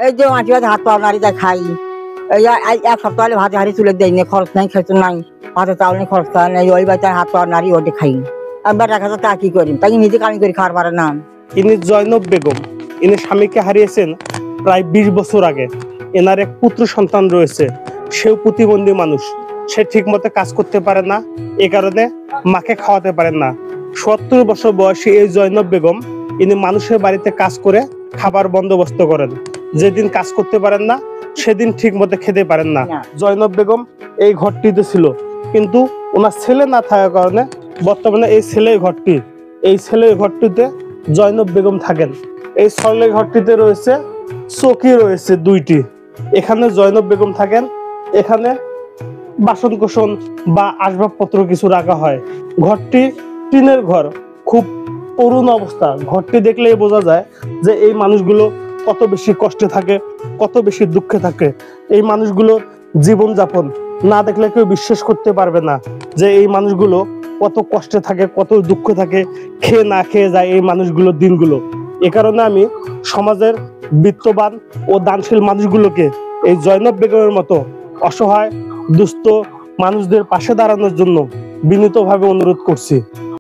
এই যে মাটি ভাত হাত পাও নাড়ি দেয় খাই। এই এক সপ্তাহ হলে ভাতে হাড়ি তুলে দেয় না, খরচ নাই, খেতে নাই, ভাতে চাউল নেই, খরচ নেই, ওই বাচ্চার হাত পাও নাড়ি ওটি খাই। আমি বেটা খাতে তা কি করি, তাই নিজে কামি করি খাওয়ার পারে না। ইনি জয়নব বেগম। ইনি স্বামীকে হারিয়েছেন প্রায় 20 বছর আগে। এনার এক পুত্র সন্তান রয়েছে, সেও প্রতিবন্ধী মানুষ। সে ঠিক মতো কাজ করতে পারে না, এ কারণে মাকে খাওয়াতে পারেন না। 70 বছর বয়সী এই জয়নব বেগম ইনি মানুষের বাড়িতে কাজ করে খাবার বন্দোবস্ত করেন। যেদিন কাজ করতে পারেন না সেদিন ঠিক মতো খেতে পারেন না। জয়নব বেগম এই ঘরটিতে ছিল, কিন্তু ওনার ছেলে না থাকার কারণে বর্তমানে এই ছেলের ঘরটিতে জয়নব বেগম থাকেন। এই ছেলের ঘরটিতে রয়েছে চৌকি রয়েছে 2টি। এখানে জয়নব বেগম থাকেন। এখানে বাসন কোসন বা আসবাবপত্র কিছু রাখা হয়। ঘরটি টিনের ঘর, খুব করুণ অবস্থা। ঘরটি দেখলেই বোঝা যায় যে এই মানুষগুলো কত বেশি কষ্টে থাকে, কত বেশি দুঃখে থাকে। এই মানুষগুলোর জীবনযাপন না দেখলে কেউ বিশ্বাস করতে পারবে না যে এই মানুষগুলো কত কষ্টে থাকে, কত দুঃখে থাকে, খেয়ে না খেয়ে যায় এই মানুষগুলোর দিনগুলো। এ কারণে আমি সমাজের বিত্তবান ও দানশীল মানুষগুলোকে এই জয়নব বেগমের মতো অসহায় দুস্থ মানুষদের পাশে দাঁড়ানোর জন্য বিনীতভাবে অনুরোধ করছি।